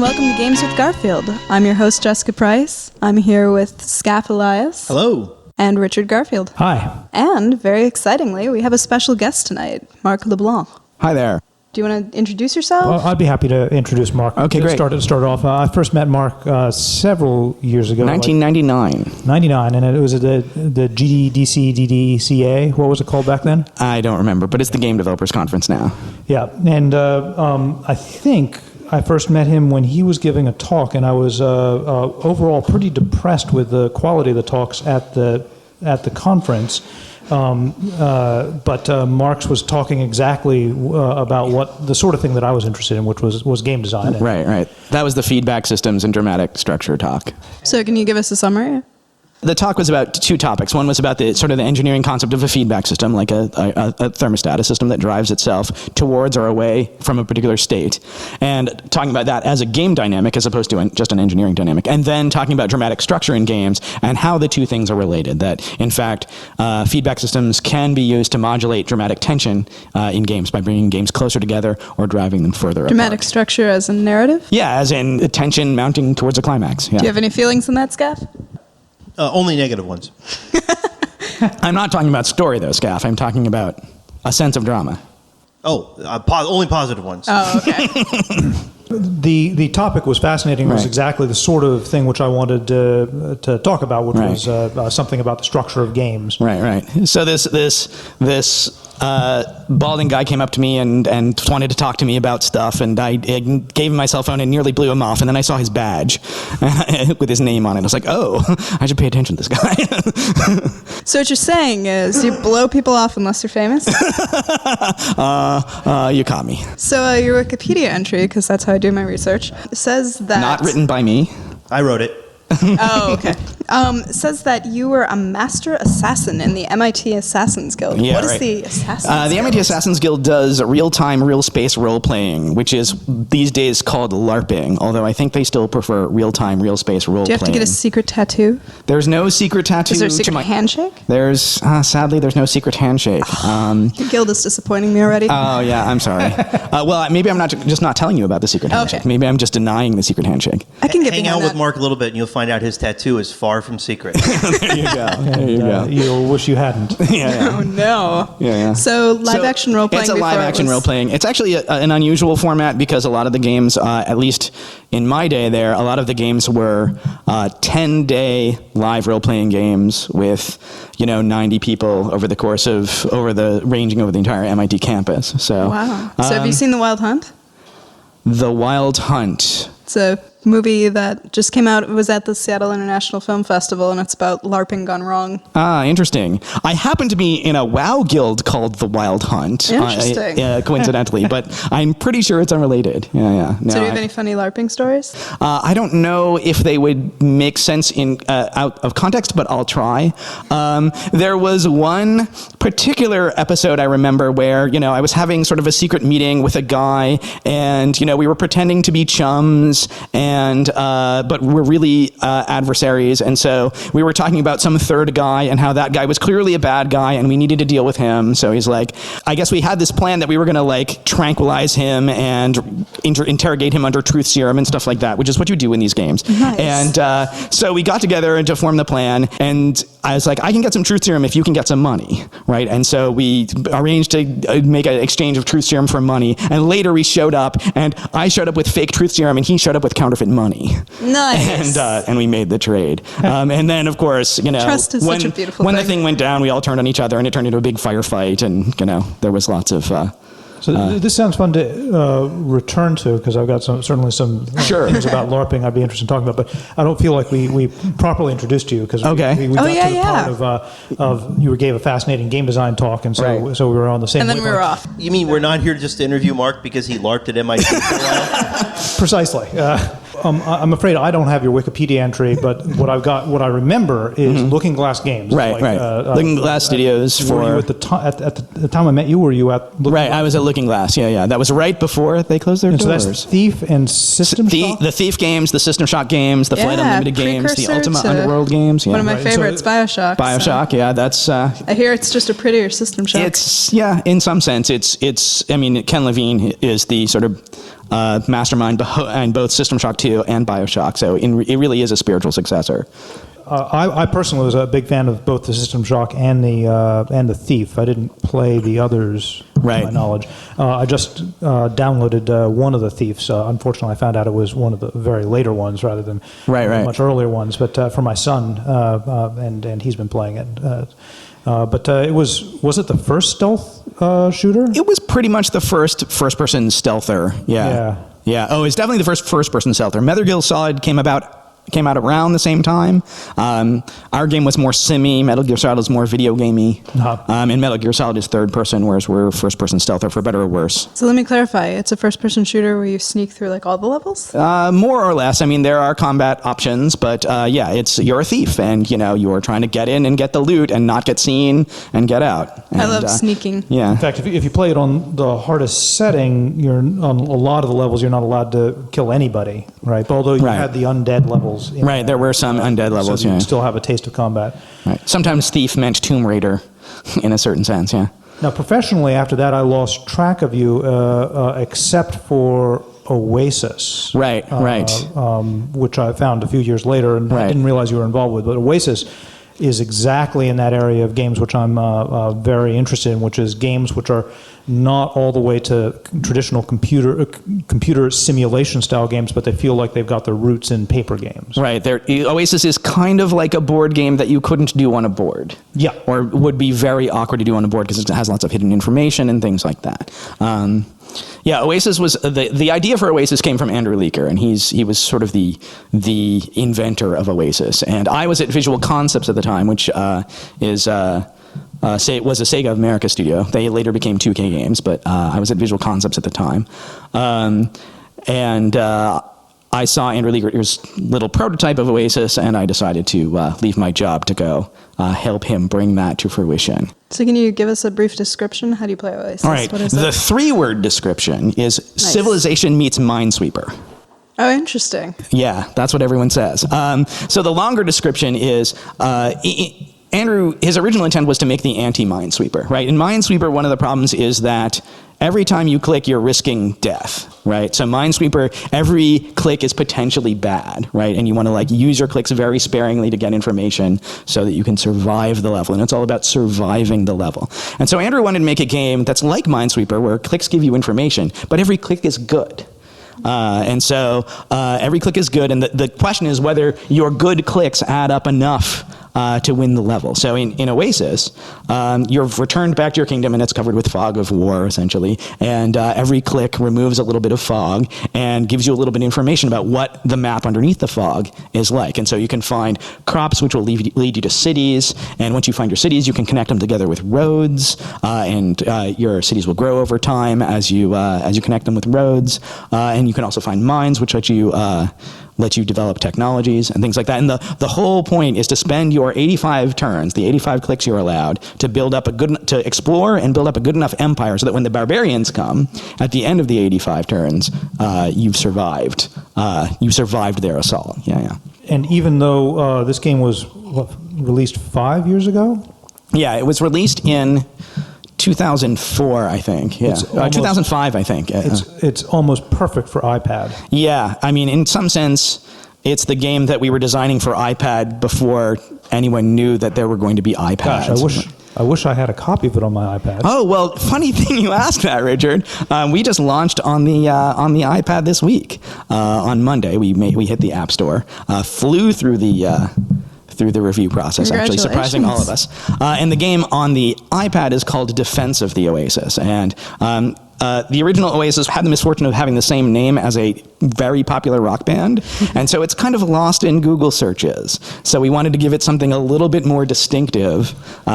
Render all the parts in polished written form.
welcome to Games with Garfield. I'm your host, Jessica Price. I'm here with Skaff Elias. Hello. And Richard Garfield. Hi. And, very excitingly, we have a special guest tonight, Marc LeBlanc. Hi there. Do you want to introduce yourself? Well, I'd be happy to introduce Marc. Okay, great. Start off. I first met Marc several years ago. 1999. 99, and it was at the GDC, DDCA. What was it called back then? I don't remember, but it's the Game Developers Conference now. Yeah, and I think I first met him when he was giving a talk, and I was overall pretty depressed with the quality of the talks at the conference. But Marx was talking exactly about what the sort of thing that I was interested in, which was game design. Right. That was the feedback systems and dramatic structure talk. So can you give us a summary? The talk was about two topics. One was about the sort of the engineering concept of a feedback system, like a thermostat, a system that drives itself towards or away from a particular state, and talking about that as a game dynamic as opposed to just an engineering dynamic. And then talking about dramatic structure in games and how the two things are related, that in fact feedback systems can be used to modulate dramatic tension in games by bringing games closer together or driving them further Dramatic apart. structure as in narrative? Yeah, as in tension mounting towards a climax. Yeah. Do you have any feelings in that, Skaff? Only negative ones. I'm not talking about story, though, Skaff. I'm talking about a sense of drama. Only positive ones. Oh, okay. The topic was fascinating. It was Right. exactly the sort of thing which I wanted to talk about, which was something about the structure of games. Right. So this balding guy came up to me and wanted to talk to me about stuff, and I gave him my cell phone and nearly blew him off, and then I saw his badge with his name on it. I was like, oh, I should pay attention to this guy. So what you're saying is you blow people off unless you're famous? You caught me. So your Wikipedia entry, because that's how I do my research, says that... Not written by me. I wrote it. Oh, okay. Says that you were a master assassin in the MIT Assassins Guild. Yeah, what is right. the Assassins Guild? The MIT Assassins Guild does real-time, real-space role-playing, which is these days called LARPing, although I think they still prefer real-time, real-space role-playing. Do you have to get a secret tattoo? There's no secret tattoo. Is there a secret handshake? Sadly, there's no secret handshake. The guild is disappointing me already. Oh, yeah, I'm sorry. Well, maybe I'm just not telling you about the secret handshake. Okay. Maybe I'm just denying the secret handshake. I can get Hang behind out with that. Mark a little bit, and you'll find out his tattoo is far from secret. There you go. There you go. You'll wish you hadn't. Yeah. Oh, no. Yeah. So live-action role-playing It's a before live-action it was- role-playing. It's actually an unusual format because a lot of the games, at least in my day there, a lot of the games were 10-day live role-playing games with, 90 people ranging over the entire MIT campus. So, Wow. So have you seen The Wild Hunt? The Wild Hunt. It's a movie that just came out. It was at the Seattle International Film Festival, and it's about LARPing gone wrong. Ah, interesting. I happen to be in a WoW guild called The Wild Hunt. Interesting. Coincidentally, but I'm pretty sure it's unrelated. Yeah. No, So do you have any funny LARPing stories? I don't know if they would make sense out of context, but I'll try. There was one particular episode I remember where, I was having sort of a secret meeting with a guy, and, we were pretending to be chums, but we're really adversaries, and so we were talking about some third guy and how that guy was clearly a bad guy, and we needed to deal with him. So he's like, I guess we had this plan that we were going to tranquilize him and interrogate him under truth serum and stuff like that, which is what you do in these games. Nice. And so we got together to form the plan, and I was like, I can get some truth serum if you can get some money, right? And so we arranged to make an exchange of truth serum for money, and later we showed up, and I showed up with fake truth serum, and he showed up with counterfeit money. Nice. And we made the trade. And then, of course, Trust is such a beautiful when thing. the thing went down, we all turned on each other, and it turned into a big firefight, and, there was lots of... So this sounds fun to return to, because I've got certainly some Sure. things about LARPing I'd be interested in talking about, but I don't feel like we properly introduced you, because Okay. we got to the yeah. part of you gave a fascinating game design talk, and so Right. so we were on the same And then we were wavelength. off. You mean we're not here just to interview Mark because he LARPed at MIT for a while? Precisely. I'm afraid I don't have your Wikipedia entry, but what I remember is Looking Glass Games. Right. Looking Glass Studios Were you at the time I met you? Were you at Looking Right, Glass? I was at Looking Glass. Yeah. That was right before they closed their And so doors. that's Thief and System Shock? The Thief games, the System Shock games, the Flight Yeah, Unlimited games, the precursor Ultima to Underworld games. Yeah. One of my Right, so favorites, Bioshock. Bioshock, yeah, that's... I hear it's just a prettier System Shock. It's in some sense, it's. I mean, Ken Levine is the sort of mastermind behind both System Shock 2 and BioShock. So it really is a spiritual successor. I personally was a big fan of both the System Shock and the Thief. I didn't play the others, Right. to my knowledge. I just downloaded one of the Thieves. Unfortunately, I found out it was one of the very later ones rather than Right. much earlier ones. But for my son, and he's been playing it. But it was it the first stealth shooter? It was pretty much the first-person stealther. Yeah. Oh, it's definitely the first-person stealther. Metal Gear Solid came out around the same time. Our game was more simmy. Metal Gear Solid is more video gamey. And Metal Gear Solid is third person, whereas we're first person stealther, for better or worse. So let me clarify. It's a first-person shooter where you sneak through like all the levels? More or less. I mean, there are combat options, but yeah, you're a thief, and you're trying to get in and get the loot and not get seen and get out. And, I love sneaking. Yeah. In fact, if you play it on the hardest setting, you're on a lot of the levels. You're not allowed to kill anybody, right? But although you Right. had the undead levels. Right, there were some undead levels, so you yeah. still have a taste of combat. Right. Sometimes thief meant Tomb Raider, in a certain sense, yeah. Now, professionally, after that, I lost track of you, except for Oasis. Right. Which I found a few years later, and I Right. didn't realize you were involved with. But Oasis is exactly in that area of games which I'm very interested in, which is games which are not all the way to traditional computer simulation style games, but they feel like they've got their roots in paper games. Right. Oasis is kind of like a board game that you couldn't do on a board. Yeah. Or would be very awkward to do on a board because it has lots of hidden information and things like that. Yeah, Oasis was the idea for Oasis came from Andrew Leaker, and he was sort of the inventor of Oasis. And I was at Visual Concepts at the time, which was a Sega of America studio. They later became 2K Games, but I was at Visual Concepts at the time. I saw Andrew Leaker's little prototype of Oasis, and I decided to leave my job to go help him bring that to fruition. So can you give us a brief description? How do you play Oasis? All right, What is the it? 3-word description is Civilization meets Minesweeper. Oh, interesting. Yeah, that's what everyone says. So the longer description is Andrew, his original intent was to make the anti-Minesweeper, right? In Minesweeper, one of the problems is that every time you click, you're risking death, right? So Minesweeper, every click is potentially bad, right? And you want to use your clicks very sparingly to get information so that you can survive the level. And it's all about surviving the level. And so Andrew wanted to make a game that's like Minesweeper, where clicks give you information, but every click is good. And so every click is good, and the question is whether your good clicks add up enough to win the level. So in Oasis, you're returned back to your kingdom, and it's covered with fog of war, essentially. And every click removes a little bit of fog and gives you a little bit of information about what the map underneath the fog is like. And so you can find crops which will lead you to cities, and once you find your cities, you can connect them together with roads, and your cities will grow over time as you connect them with roads. And you can also find mines which let you develop technologies and things like that. And the whole point is to spend your 85 turns, the 85 clicks you're allowed, to explore and build up a good enough empire so that when the barbarians come at the end of the 85 turns, you've survived. You survived their assault. Yeah. And even though this game was released 5 years ago? Yeah, it was released in 2004, I think. Yeah, 2005, I think. It's almost perfect for iPad. Yeah, I mean, in some sense, it's the game that we were designing for iPad before anyone knew that there were going to be iPads. Gosh, I wish I had a copy of it on my iPad. Oh, well, funny thing you asked that, Richard. We just launched on the iPad this week. On Monday, we hit the App Store, flew through the review process, actually surprising all of us. And the game on the iPad is called Defense of the Oasis. And the original Oasis had the misfortune of having the same name as a very popular rock band. And so it's kind of lost in Google searches. So we wanted to give it something a little bit more distinctive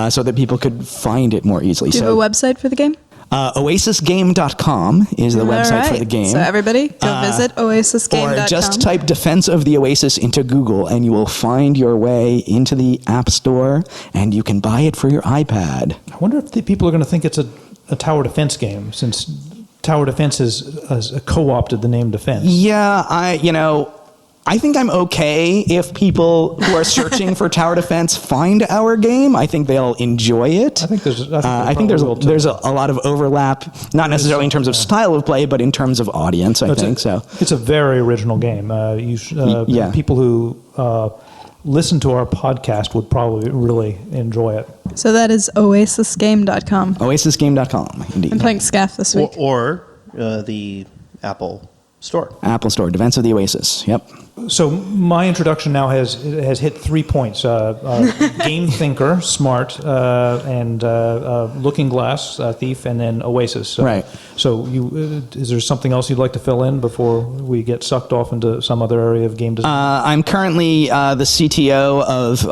so that people could find it more easily. Do you have a website for the game? OasisGame.com is the website for the game. So everybody, go visit OasisGame.com. Or just type Defense of the Oasis into Google, and you will find your way into the App Store, and you can buy it for your iPad. I wonder if the people are going to think it's a tower defense game, since tower defense has co-opted the name defense. Yeah, I think I'm okay if people who are searching for tower defense find our game. I think they'll enjoy it. I think there's a lot of overlap, not necessarily in terms of style of play, but in terms of audience. I think so. It's a very original game. People who listen to our podcast would probably really enjoy it. So that is oasisgame.com. Oasisgame.com, indeed. I'm playing Skaff this week. Or the Apple Store. Apple Store, Defense of the Oasis. Yep. So my introduction now has hit 3 points: game thinker, smart, and looking glass, thief, and then Oasis. Right. So is there something else you'd like to fill in before we get sucked off into some other area of game design? I'm currently the CTO of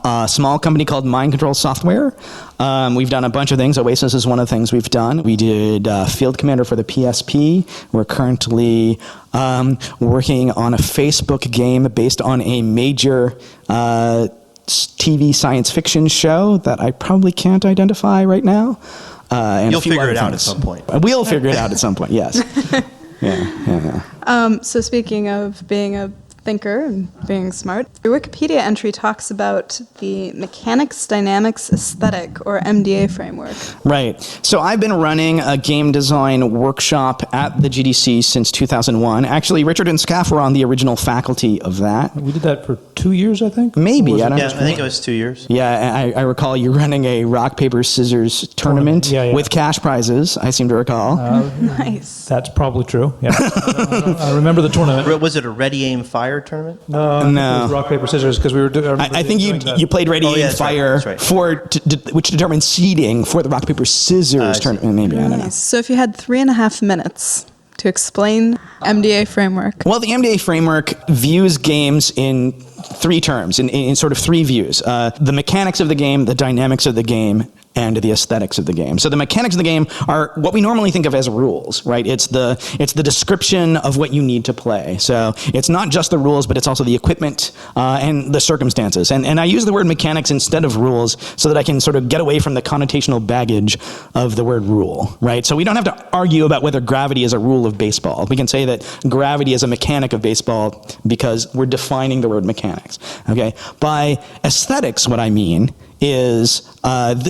a small company called Mind Control Software. We've done a bunch of things. Oasis is one of the things we've done. We did Field Commander for the PSP. We're currently working on a Facebook game based on a major TV science fiction show that I probably can't identify right now. And You'll figure it out at some point. We'll figure it out at some point, yes. Yeah. So speaking of being a thinker and being smart, your Wikipedia entry talks about the Mechanics, Dynamics, Aesthetic, or MDA framework. Right. So I've been running a game design workshop at the GDC since 2001. Actually, Richard and Skaff were on the original faculty of that. We did that for 2 years, I think? Maybe. I don't know. I think it was 2 years. Yeah, I recall you running a rock, paper, scissors tournament with cash prizes, I seem to recall. Nice. That's probably true, yeah. I remember the tournament. Was it a Ready, Aim, Fire tournament? No. It was rock, paper, scissors, because we were doing I think you played Ready, Aim, Fire, which determined seeding for the rock, paper, scissors tournament. Maybe, I don't know. So if you had 3.5 minutes to explain MDA framework. Well, the MDA framework views games in 3 terms, in sort of 3 views. The mechanics of the game, the dynamics of the game, and the aesthetics of the game. So the mechanics of the game are what we normally think of as rules, right? It's the description of what you need to play. So it's not just the rules, but it's also the equipment and the circumstances. And I use the word mechanics instead of rules so that I can sort of get away from the connotational baggage of the word rule, right? So we don't have to argue about whether gravity is a rule of baseball. We can say that gravity is a mechanic of baseball because we're defining the word mechanics, okay? By aesthetics, what I mean is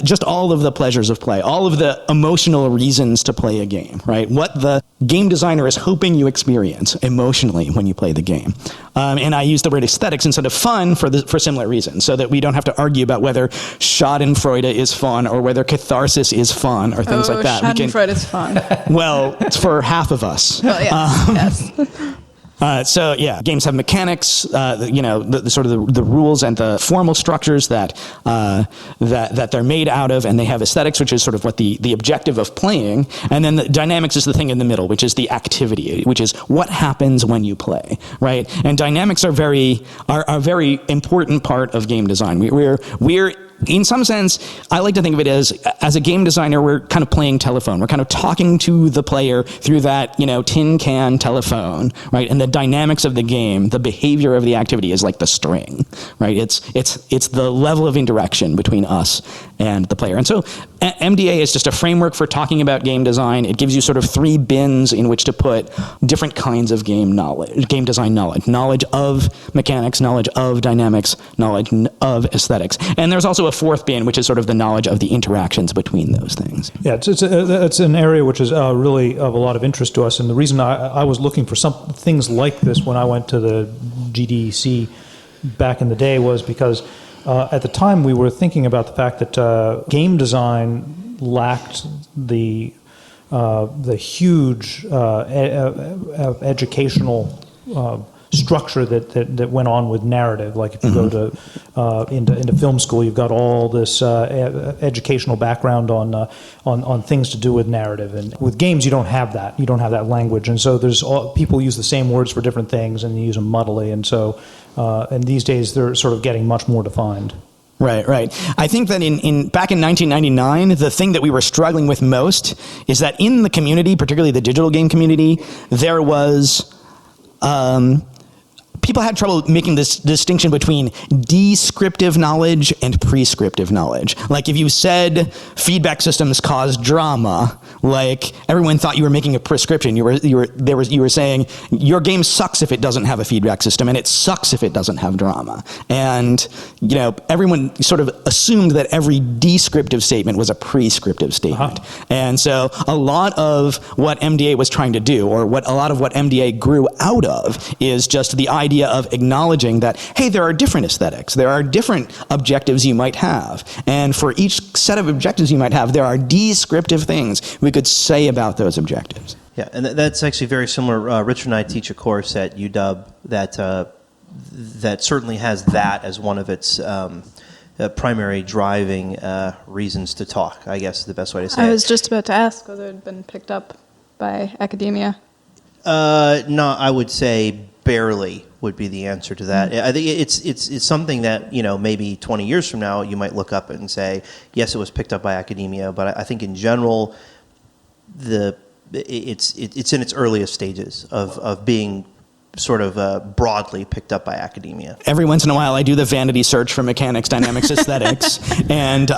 just all of the pleasures of play, all of the emotional reasons to play a game, right? What the game designer is hoping you experience emotionally when you play the game. And I use the word aesthetics instead of fun for similar reasons, so that we don't have to argue about whether Schadenfreude is fun or whether catharsis is fun or things like that. Schadenfreude is fun. Well, it's for half of us. Well, yes. So yeah, games have mechanics, the sort of the rules and the formal structures that they're made out of, and they have aesthetics, which is sort of what the objective of playing, and then the dynamics is the thing in the middle, which is the activity, which is what happens when you play, right? And dynamics are a very important part of game design. We're in some sense, I like to think of it as a game designer, we're kind of playing telephone. We're kind of talking to the player through that, tin can telephone, right? And the dynamics of the game, the behavior of the activity is like the string, right? It's the level of interaction between us and the player. And so MDA is just a framework for talking about game design. It gives you sort of 3 bins in which to put different kinds of game design knowledge of mechanics, knowledge of dynamics, knowledge of aesthetics. And there's also a 4th bin, which is sort of the knowledge of the interactions between those things. Yeah, it's an area which is really of a lot of interest to us. And the reason I was looking for some things like this when I went to the GDC back in the day was because at the time we were thinking about the fact that game design lacked the huge educational structure that went on with narrative. Like if you go to into film school, you've got all this educational background on things to do with narrative, and with games you don't have that. You don't have that language, and so people use the same words for different things, and they use them muddily, and so and these days they're sort of getting much more defined. Right. I think that back in 1999, the thing that we were struggling with most is that in the community, particularly the digital game community, there was people had trouble making this distinction between descriptive knowledge and prescriptive knowledge. Like if you said feedback systems cause drama, like everyone thought you were making a prescription. You were saying your game sucks if it doesn't have a feedback system, and it sucks if it doesn't have drama. And everyone sort of assumed that every descriptive statement was a prescriptive statement. And so a lot of what MDA was trying to do, or a lot of what MDA grew out of, is just the idea of acknowledging that, hey, there are different aesthetics, there are different objectives you might have, and for each set of objectives you might have, there are descriptive things we could say about those objectives. Yeah, and that's actually very similar. Richard and I teach a course at UW that certainly has that as one of its primary driving reasons to talk, I guess is the best way to say it. I was just about to ask whether it had been picked up by academia. No, I would say barely would be the answer to that. I think it's something that, maybe 20 years from now you might look up and say, yes, it was picked up by academia, but I think in general it's in its earliest stages of being sort of broadly picked up by academia. Every once in a while, I do the vanity search for mechanics, dynamics, aesthetics, and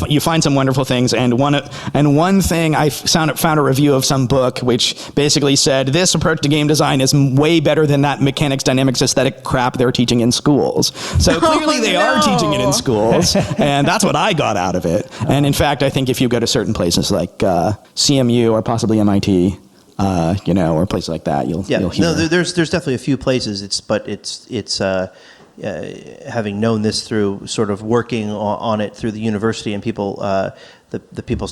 you find some wonderful things. And one thing I found a review of some book which basically said this approach to game design is way better than that mechanics, dynamics, aesthetic crap they're teaching in schools. So clearly they are teaching it in schools, and that's what I got out of it. And in fact, I think if you go to certain places like CMU or possibly MIT, or places like that, you'll hear. No, there's definitely a few places. It's having known this through sort of working on it through the university and people, the people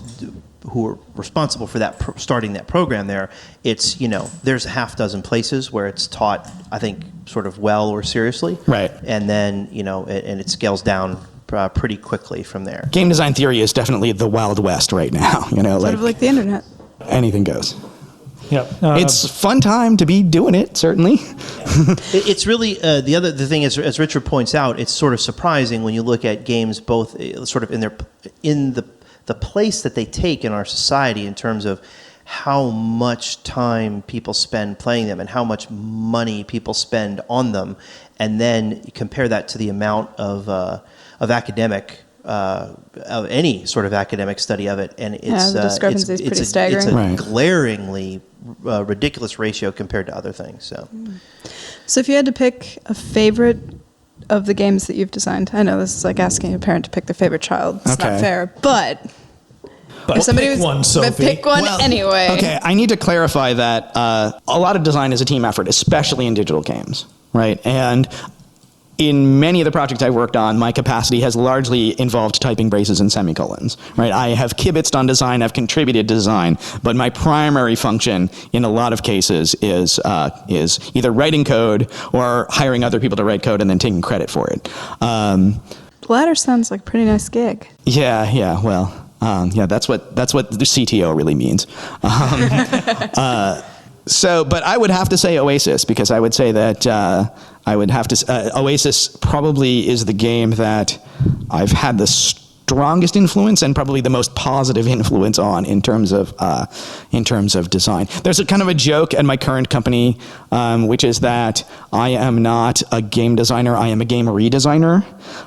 who are responsible for that starting that program there. It's there's a half dozen places where it's taught, I think, sort of well or seriously, right? And then and it scales down pretty quickly from there. Game design theory is definitely the Wild West right now. Sort of like the internet. Anything goes. Yeah, it's a fun time to be doing it, certainly. It's really the thing is, as Richard points out, it's sort of surprising when you look at games both sort of in the place that they take in our society in terms of how much time people spend playing them and how much money people spend on them, and then you compare that to the amount of academic. Of any sort of academic study of it, and the discrepancy is pretty staggering. It's a glaringly ridiculous ratio compared to other things. So if you had to pick a favorite of the games that you've designed, I know this is like asking a parent to pick their favorite child. It's not fair, but if somebody pick was, one, Sophie. But pick one anyway. Okay, I need to clarify that a lot of design is a team effort, especially in digital games, right? And in many of the projects I've worked on, my capacity has largely involved typing braces and semicolons, right? I have kibitzed on design, I've contributed to design, but my primary function in a lot of cases is either writing code or hiring other people to write code and then taking credit for it. The latter sounds like a pretty nice gig. Yeah, well, that's what the CTO really means. But I would have to say Oasis, because I would say that Oasis probably is the game that I've had the strongest influence and probably the most positive influence on in terms of design. There's a kind of a joke at my current company, which is that I am not a game designer, I am a game redesigner.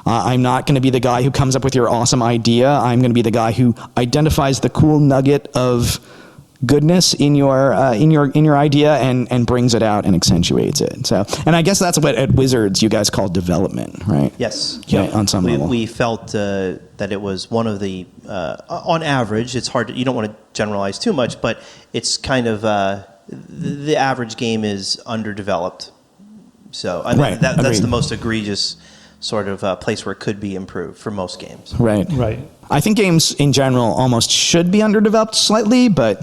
I'm not going to be the guy who comes up with your awesome idea. I'm going to be the guy who identifies the cool nugget of goodness in your idea and brings it out and accentuates it. So, and I guess that's what at Wizards you guys call development, right? Yes. Yeah, on some level. We felt that it was one of the on average. It's hard. You don't want to generalize too much, but it's kind of the average game is underdeveloped. So I mean, that's the most egregious sort of place where it could be improved for most games. Right. I think games in general almost should be underdeveloped slightly, but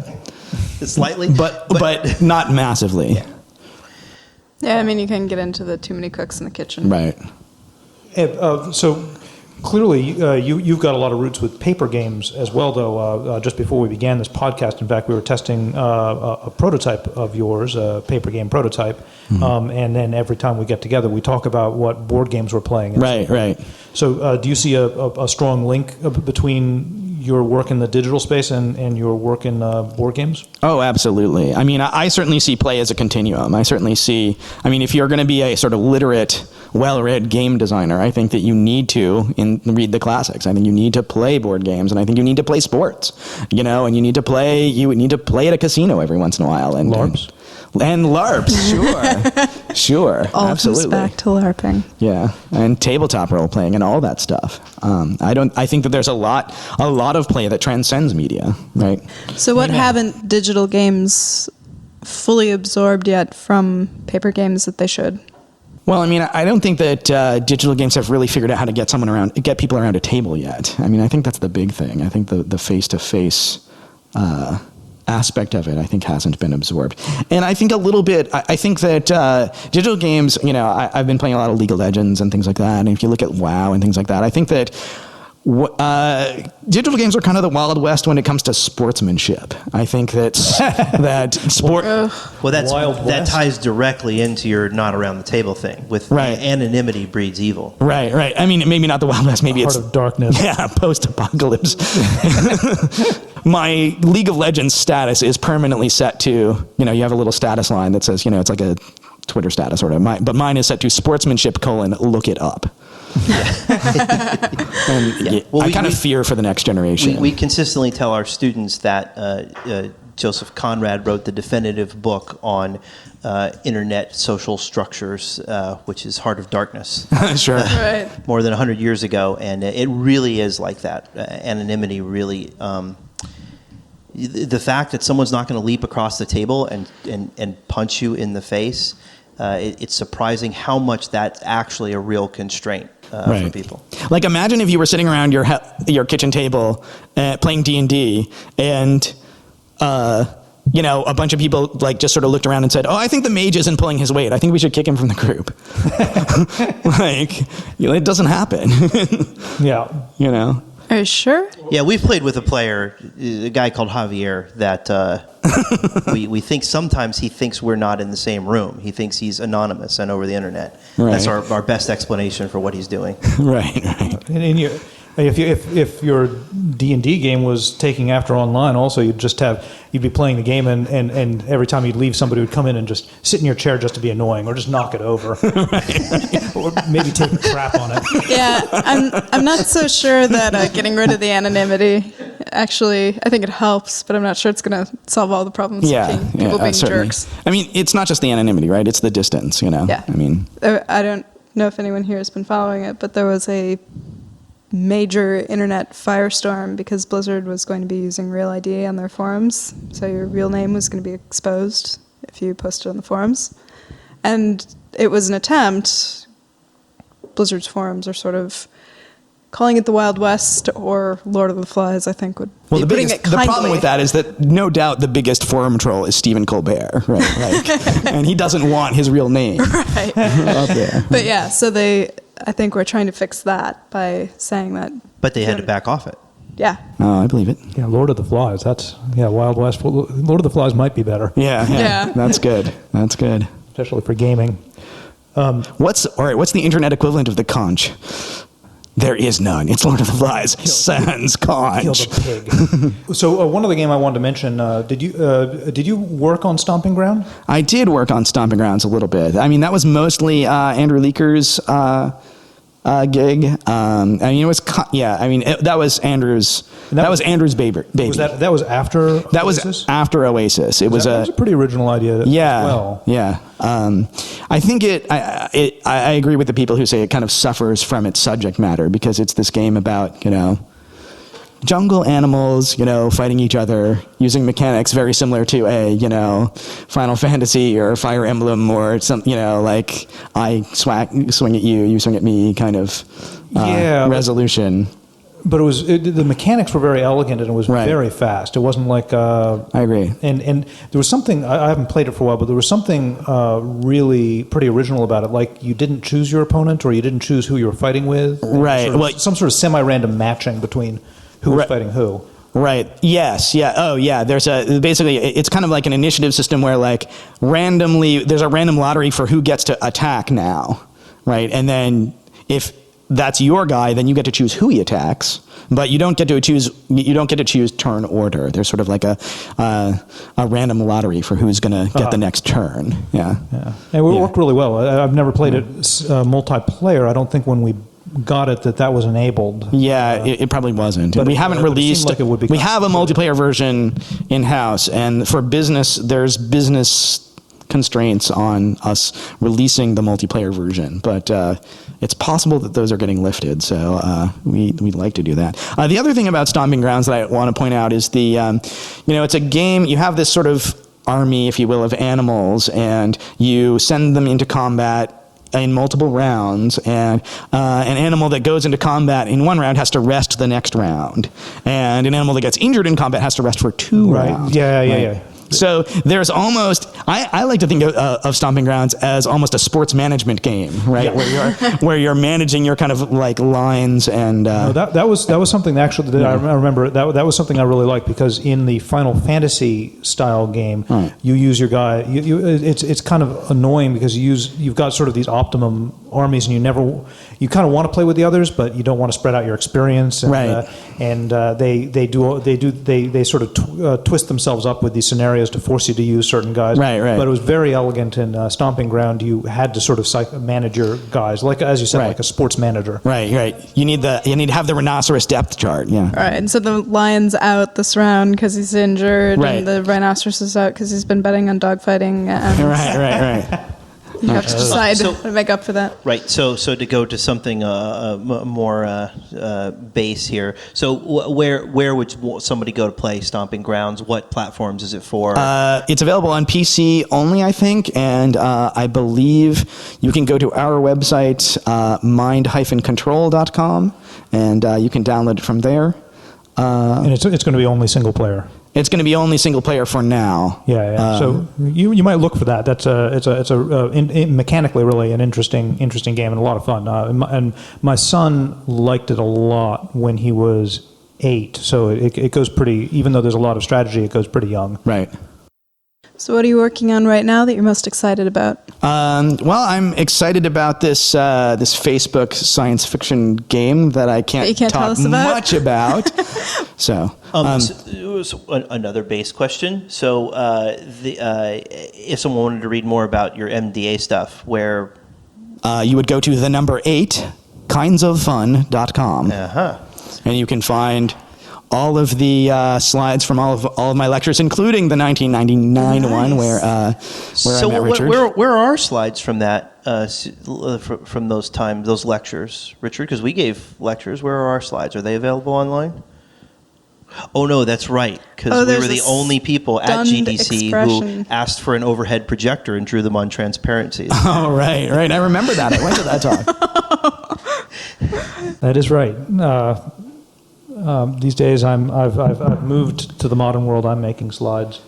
not massively. Yeah, I mean, you can get into the too many cooks in the kitchen. Right. So clearly, you've got a lot of roots with paper games as well, though. Just before we began this podcast, in fact, we were testing a prototype of yours, a paper game prototype, and then every time we get together, we talk about what board games we're playing. Right. So do you see a strong link between your work in the digital space and your work in board games? Oh, absolutely. I mean, I certainly see play as a continuum. I certainly see, I mean, if you're going to be a sort of literate, well-read game designer, I think that you need to read the classics. I think you need to play board games, and I think you need to play sports, and you need to play at a casino every once in a while. And LARPs? And LARPs, sure. All absolutely. comes back to LARPing. Yeah, and tabletop role playing and all that stuff. I think that there's a lot of play that transcends media, right? So what haven't digital games fully absorbed yet from paper games that they should? Well, I mean, I don't think that digital games have really figured out how to get people around a table yet. I mean, I think that's the big thing. I think the face-to-face aspect of it, I think, hasn't been absorbed. And I think a little bit, I think that digital games, I've been playing a lot of League of Legends and things like that, and if you look at WoW and things like that, I think that digital games are kind of the Wild West when it comes to sportsmanship. I think that sport... Well, that ties directly into your not around the table thing. With anonymity breeds evil. Right. I mean, maybe not the Wild West. Maybe it's Heart of darkness. Yeah, post-apocalypse. My League of Legends status is permanently set to, you have a little status line that says, it's like a Twitter status sort of. But mine is set to sportsmanship : look it up. I kind of fear for the next generation. We consistently tell our students that Joseph Conrad wrote the definitive book on internet social structures, which is Heart of Darkness. Sure. Right. More than 100 years ago, and it really is like that. Anonymity really... the fact that someone's not going to leap across the table and punch you in the face, it's surprising how much that's actually a real constraint for people. Like, imagine if you were sitting around your kitchen table playing D&D and a bunch of people just sort of looked around and said, "Oh, I think the mage isn't pulling his weight. I think we should kick him from the group." It doesn't happen. Yeah. Are you sure? Yeah, we've played with a player, a guy called Javier, that we think sometimes he thinks we're not in the same room. He thinks he's anonymous and over the internet. Right. That's our best explanation for what he's doing. Right. And if your D&D game was taking after online, also you'd be playing the game and every time you'd leave, somebody would come in and just sit in your chair just to be annoying, or just knock it over, or maybe take a crap on it. Yeah, I'm not so sure that getting rid of the anonymity, actually, I think it helps, but I'm not sure it's going to solve all the problems. People being certainly. jerks. I mean, it's not just the anonymity, right? It's the distance. Yeah. I mean, I don't know if anyone here has been following it, but there was a major internet firestorm because Blizzard was going to be using Real ID on their forums. So your real name was going to be exposed if you posted on the forums. And it was an attempt. Blizzard's forums are sort of calling it the Wild West or Lord of the Flies, I think would be putting it kindly. The problem with that is that no doubt the biggest forum troll is Stephen Colbert, right? And he doesn't want his real name right up there. But yeah, so I think we're trying to fix that by saying that. But they had to back off it. Yeah. Oh, I believe it. Yeah, Lord of the Flies. Wild West. Lord of the Flies might be better. Yeah. That's good. Especially for gaming. What's the internet equivalent of the conch? There is none. It's Lord of the Flies. Sans conch. Kill the pig. So one other game I wanted to mention. Did you work on Stomping Ground? I did work on Stomping Grounds a little bit. I mean, that was mostly Andrew Leaker's gig. I mean, it was that was Andrew's. That was Andrew's baby. That was after Oasis? That was after Oasis. That was a pretty original idea. As well. Yeah. I think I agree with the people who say it kind of suffers from its subject matter because it's this game about jungle animals, fighting each other using mechanics very similar to a, Final Fantasy or Fire Emblem or some, like I swing at you, you swing at me kind of resolution. But the mechanics were very elegant and it was very fast. It wasn't like I agree. And there was something, I haven't played it for a while, but there was something really pretty original about it. Like you didn't choose your opponent or you didn't choose who you were fighting with. Right. Some sort of semi-random matching between who was fighting who. Right. Yes. Yeah. Oh, yeah. There's basically it's kind of like an initiative system where like randomly there's a random lottery for who gets to attack now, right? And then if that's your guy, then you get to choose who he attacks, but you don't get to choose turn order. There's sort of like a random lottery for who's going to get the next turn. Yeah. And it worked really well. I've never played it multiplayer. I don't think when we got it that was enabled. Yeah, it probably wasn't. But we haven't released. Like it would be we have a multiplayer version in house, and for business, there's business constraints on us releasing the multiplayer version, but it's possible that those are getting lifted, so we'd like to do that. The other thing about Stomping Grounds that I want to point out is it's a game, you have this sort of army, if you will, of animals, and you send them into combat in multiple rounds, and an animal that goes into combat in one round has to rest the next round, and an animal that gets injured in combat has to rest for two rounds. Yeah. So there's almost, I like to think of Stomping Grounds as almost a sports management game, right? Yeah. Where you're managing your kind of like lines and. No, that was something that actually that I remember that was something I really liked, because in the Final Fantasy style game, you use your guy. It's kind of annoying because you've got sort of these optimum armies, and you kind of want to play with the others, but you don't want to spread out your experience. And, right. They sort of twist themselves up with these scenarios to force you to use certain guys. Right. But it was very elegant in Stomping Ground. You had to sort of manage your guys, like as you said, like a sports manager. Right. You need to have the rhinoceros depth chart. Yeah. Right, and so the lion's out this round because he's injured, and the rhinoceros is out because he's been betting on dogfighting. Right. You have to decide how to make up for that. Right. So to go to something more base here. So where would somebody go to play Stomping Grounds? What platforms is it for? It's available on PC only, I think, and I believe you can go to our website, mind-control.com, and you can download it from there. And it's going to be only single player. It's going to be only single player for now. Yeah. So you might look for that. It's mechanically really an interesting game and a lot of fun. And my son liked it a lot when he was 8. So it goes pretty. Even though there's a lot of strategy, it goes pretty young. Right. So what are you working on right now that you're most excited about? Well, I'm excited about this Facebook science fiction game that I can't talk much about. So, another base question. So, if someone wanted to read more about your MDA stuff, where you would go to the number 8 kindsofun.com, and you can find all of the slides from all of my lectures, including the 1999 one where I met Richard. Where are our slides from that from those lectures, Richard? Because we gave lectures. Where are our slides? Are they available online? Oh no, that's right. Because we were the only people at GDC who asked for an overhead projector and drew them on transparencies. Oh right. I remember that. I went to that talk. That is right. These days, I've moved to the modern world. I'm making slides.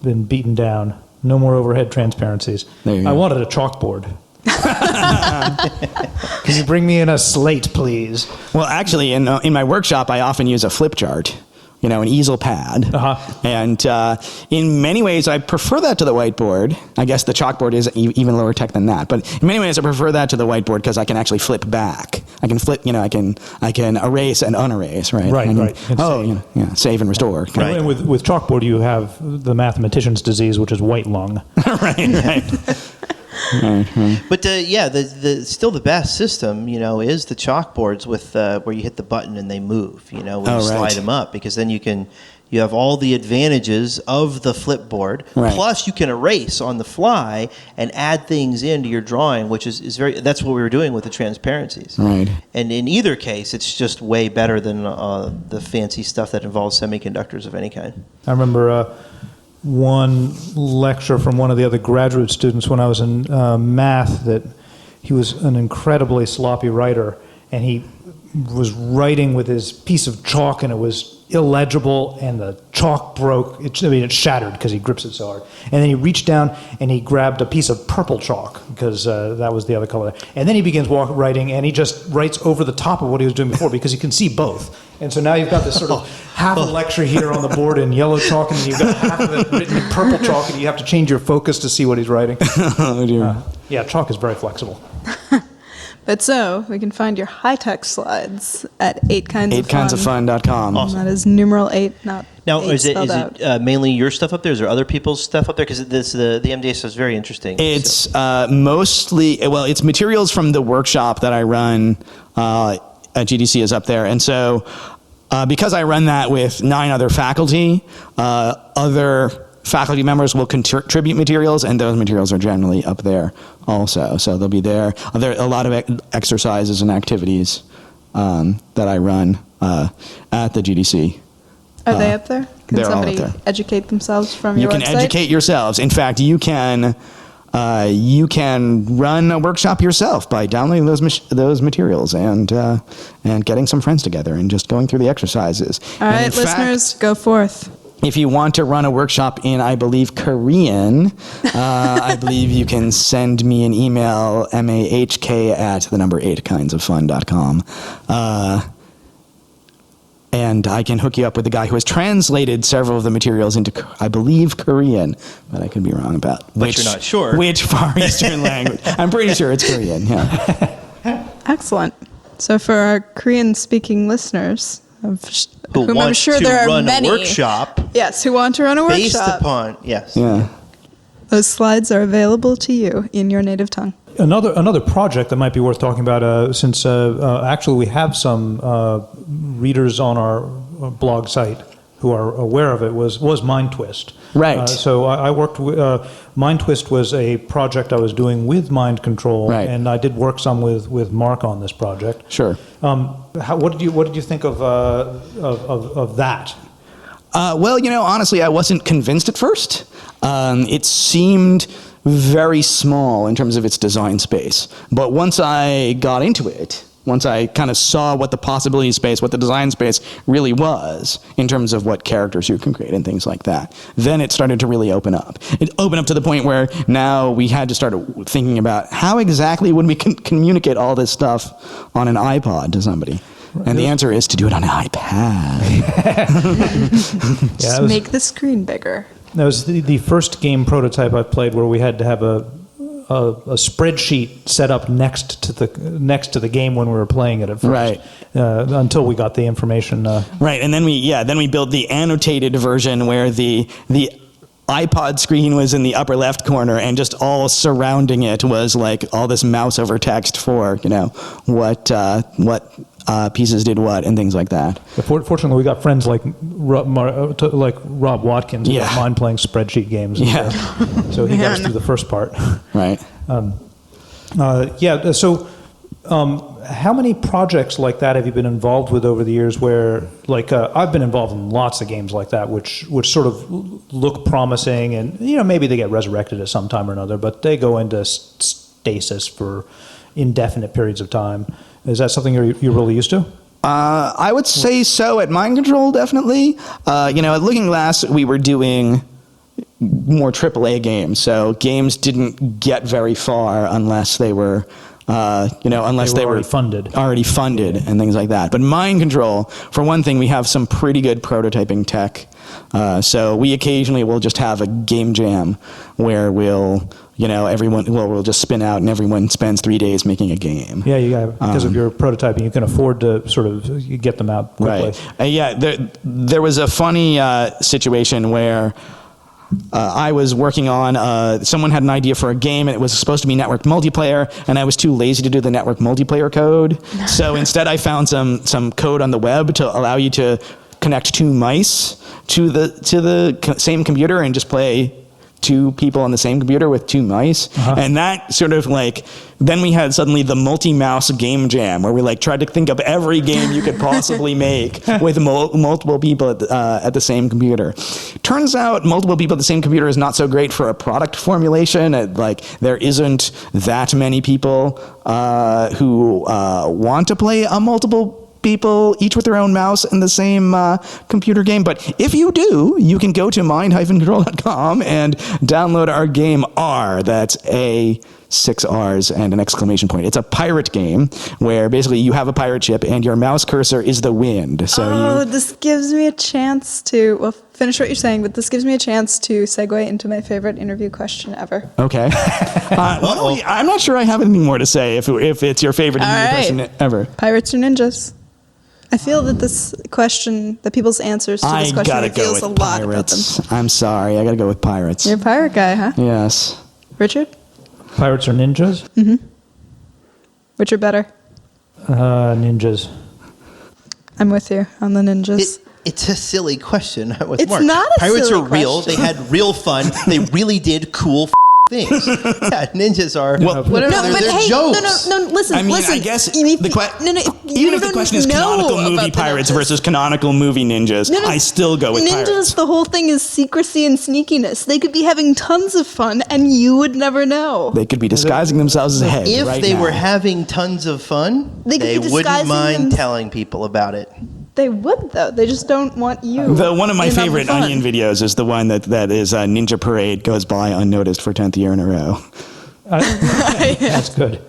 Been beaten down. No more overhead transparencies. I wanted a chalkboard. Can you bring me in a slate, please? Well, actually, in my workshop, I often use a flip chart. An easel pad. And in many ways, I prefer that to the whiteboard. I guess the chalkboard is even lower tech than that. But in many ways, I prefer that to the whiteboard because I can actually flip back. I can flip, I can erase and unerase, right? Right. Save and restore. Right. And with chalkboard, you have the mathematician's disease, which is white lung. Right. But still the best system, is the chalkboards with where you hit the button and they move, when you slide them up, because then you have all the advantages of the flipboard. Right. Plus, you can erase on the fly and add things into your drawing, which is that's what we were doing with the transparencies. Right. And in either case, it's just way better than the fancy stuff that involves semiconductors of any kind. I remember one lecture from one of the other graduate students when I was in math, that he was an incredibly sloppy writer, and he was writing with his piece of chalk, and it was illegible, and the chalk broke. It shattered because he grips it so hard. And then he reached down and he grabbed a piece of purple chalk because that was the other color. And then he begins writing, and he just writes over the top of what he was doing before because he can see both. And so now you've got this sort of half a lecture here on the board in yellow chalk, and you've got half of it written in purple chalk, and you have to change your focus to see what he's writing. Oh dear. Chalk is very flexible. But so, we can find your high-tech slides at 8kindsofFun. 8kindsofFun.com. And that is numeral 8, not Now, 8 is it spelled out. mainly your stuff up there? Is there other people's stuff up there? Because the MDA stuff is very interesting. It's mostly, well, it's materials from the workshop that I run at GDC is up there. And so because I run that with 9 other faculty, other faculty members will contribute materials, and those materials are generally up there also. So they'll be there. There are a lot of exercises and activities that I run at the GDC. Are they up there? Can they're all up somebody there. educate themselves from You your can website? educate yourselves. In fact, you can run a workshop yourself by downloading those materials and getting some friends together and just going through the exercises. All And right, in fact, listeners, go forth. if you want to run a workshop in, I believe, Korean, I believe you can send me an email, mahk@8kindsofFun.com. And I can hook you up with a guy who has translated several of the materials into, I believe, Korean, but I could be wrong about But you're not sure. which Far Eastern language. I'm pretty sure it's Korean, yeah. Excellent. So for our Korean-speaking listeners, Who whom want I'm sure to there are run many, a workshop yes, who want to run a based workshop, upon, yes. Yeah. those slides are available to you in your native tongue. Another project that might be worth talking about, since actually we have some readers on our blog site who are aware of it, was Mind Twist. Right. So I worked with Mind Twist was a project I was doing with Mind Control, Right. and I did work some with Mark on this project. Sure. What did you think of that? Well, honestly, I wasn't convinced at first. It seemed very small in terms of its design space. But once I got into it, once I kind of saw what the possibility space, what the design space really was in terms of what characters you can create and things like that, then it started to really open up. It opened up to the point where now we had to start thinking about how exactly would we communicate all this stuff on an iPod to somebody. And the answer is to do it on an iPad. Just make the screen bigger. That was the first game prototype I played where we had to have a spreadsheet set up next to the game when we were playing it at first. Right. Until we got the information. Right, and then we built the annotated version where the iPod screen was in the upper left corner, and just all surrounding it was like all this mouse over text for what pieces did what and things like that. Fortunately, we got friends like Rob Watkins who don't mind playing spreadsheet games. Yeah. So he got us through the first part. Right. So how many projects like that have you been involved with over the years where, I've been involved in lots of games like that, which sort of look promising and, maybe they get resurrected at some time or another, but they go into stasis for indefinite periods of time. Is that something you're really used to? I would say so at Mind Control, definitely. At Looking Glass, we were doing more AAA games, so games didn't get very far unless they were, unless they were already funded and things like that. But Mind Control, for one thing, we have some pretty good prototyping tech. So we occasionally will just have a game jam where we'll just spin out and everyone spends 3 days making a game. Yeah, you got, because of your prototyping, you can afford to sort of get them out quickly. Right. There was a funny situation where I was working on, someone had an idea for a game and it was supposed to be network multiplayer, and I was too lazy to do the network multiplayer code. So instead I found some code on the web to allow you to connect 2 mice to the same computer and just play 2 people on the same computer with 2 mice. Uh-huh. And that sort of then we had suddenly the multi-mouse game jam where we tried to think of every game you could possibly make with multiple people at the same computer. Turns out multiple people at the same computer is not so great for a product formulation. There isn't that many people who want to play a multiple people, each with their own mouse in the same computer game. But if you do, you can go to mind-control.com and download our game R. That's A, 6 R's, and an exclamation point. It's a pirate game where basically you have a pirate ship and your mouse cursor is the wind. So this gives me a chance to, finish what you're saying, but this gives me a chance to segue into my favorite interview question ever. Okay. I'm not sure I have anything more to say if it's your favorite interview question ever. Pirates or ninjas? I feel that this question, that people's answers to this question reveals a lot about them. I'm sorry. I got to go with pirates. You're a pirate guy, huh? Yes. Richard? Pirates or ninjas? Which are better? Ninjas. I'm with you on the ninjas. It's a silly question with It's Mark. not a Pirates silly are real. question. They had real fun. They really did cool things. Yeah, ninjas are. Well, they're hey, jokes. no, listen, I mean, listen. I guess even if the question is canonical movie pirates versus canonical movie ninjas, I still go with ninjas, pirates. the whole thing is secrecy and sneakiness. They could be having tons of fun, and you would never know. They could be disguising themselves as a head. If right they now. were having tons of fun, They could be wouldn't disguising mind them- telling people about it. They would, though. They just don't want you. One of my in on the favorite fun. Onion videos is the one that is Ninja Parade goes by unnoticed for 10th year in a row. That's good.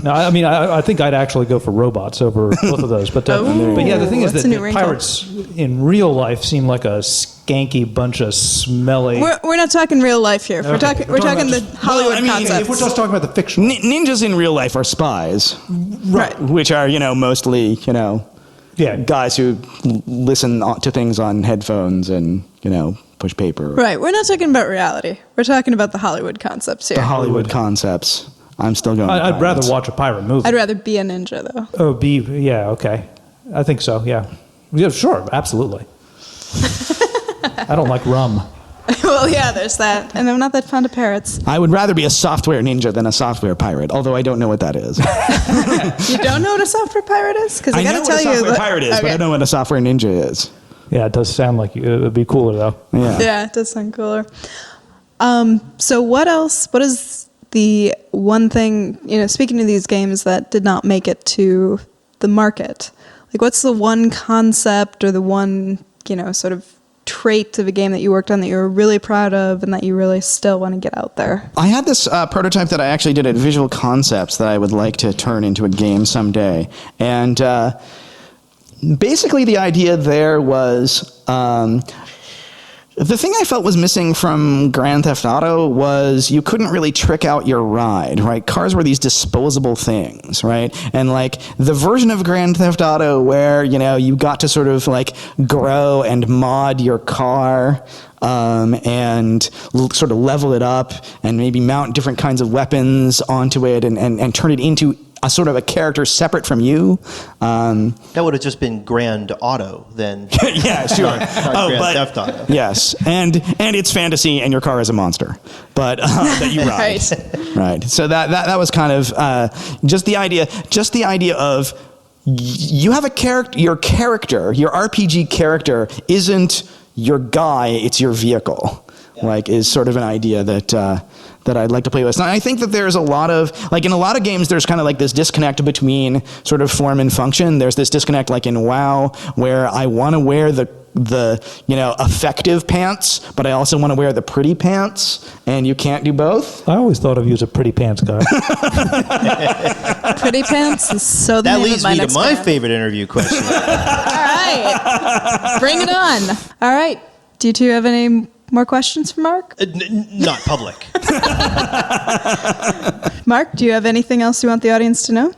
No, I mean, I think I'd actually go for robots over both of those. But yeah, the thing is That's a new that wrinkle. pirates in real life seem like a skanky bunch of smelly. We're not talking real life here. We're Okay. talking about the just- Hollywood Well, I mean, concepts. If we're just talking about the fiction, Ninjas in real life are spies, right. which are mostly yeah, guys who listen to things on headphones and push paper. Right. We're not talking about reality. We're talking about the Hollywood concepts here. The Hollywood concepts. I'm still going. I'd with rather pirates. watch a pirate movie. I'd rather be a ninja, though. Oh, yeah, okay. I think so. Yeah, sure, absolutely. I don't like rum. Well, yeah, there's that. And I'm not that fond of parrots. I would rather be a software ninja than a software pirate, although I don't know what that is. You don't know what a software pirate is? Because I know got to what tell a you. software pirate is, but I don't know what a software ninja is. Yeah, it does sound like it would be cooler though. Yeah. Yeah, it does sound cooler. So what else? What is the one thing, speaking of these games that did not make it to the market? Like, what's the one concept or the one, sort of trait of a game that you worked on that you were really proud of and that you really still want to get out there? I had this prototype that I actually did at Visual Concepts that I would like to turn into a game someday. And basically the idea there was the thing I felt was missing from Grand Theft Auto was you couldn't really trick out your ride, right? Cars were these disposable things, right? And like the version of Grand Theft Auto where, you got to sort of like grow and mod your car and sort of level it up and maybe mount different kinds of weapons onto it and turn it into a sort of a character separate from you. That would have just been Grand Auto then. Yeah, sure. Not Grand Theft Auto. Yes, and it's fantasy, and your car is a monster, but that you ride. Right. So that was kind of just the idea of you have a character. Your RPG character isn't your guy; it's your vehicle. Yeah. Like is sort of an idea that I'd like to play with. And I think that there's a lot of, like in a lot of games, there's kind of like this disconnect between sort of form and function. There's this disconnect like in WoW where I want to wear the effective pants, but I also want to wear the pretty pants, and you can't do both. I always thought of you as a pretty pants guy. Pretty pants is so the That name leads of my me to next my band. favorite interview question. All right. Bring it on. All right. Do you two have any more questions for Mark? Not public. Mark, do you have anything else you want the audience to know?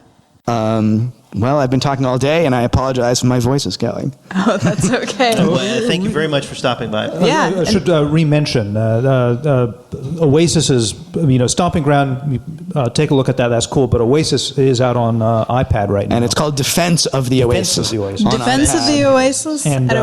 Well, I've been talking all day, and I apologize for my voice is going. Oh, that's okay. Thank you very much for stopping by. Yeah. I should re-mention Oasis's, stomping ground. Take a look at that. That's cool. But Oasis is out on iPad right now. And it's called Defense of the Oasis. Defense of the Oasis. on Defense of iPad. the Oasis And, at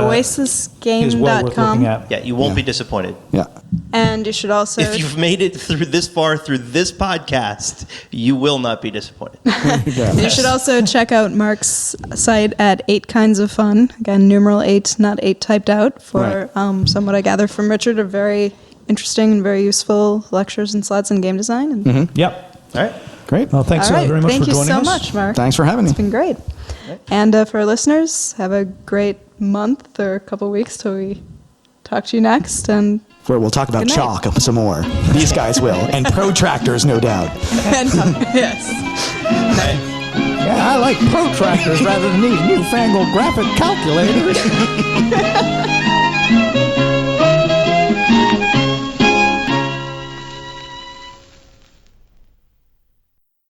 is well worth looking oasisgame.com. at. Yeah, you won't be disappointed. Yeah. And you should also... If you've made it through this far through this podcast, you will not be disappointed. You should also check out Mark's site at 8 Kinds of Fun. Again, numeral 8, not 8 typed out, for some what I gather from Richard are very interesting and very useful lectures and slides on game design. And Yep. All right. Great. Well, thanks all right, very much thank for you joining so us. much, Mark. Thanks for having me. It's been great. And for our listeners, have a great month or a couple weeks till we talk to you next. And Where we'll talk about Good night. chalk some more. These guys will. And protractors, no doubt. yes. Yeah, I like protractors rather than these newfangled graphic calculators.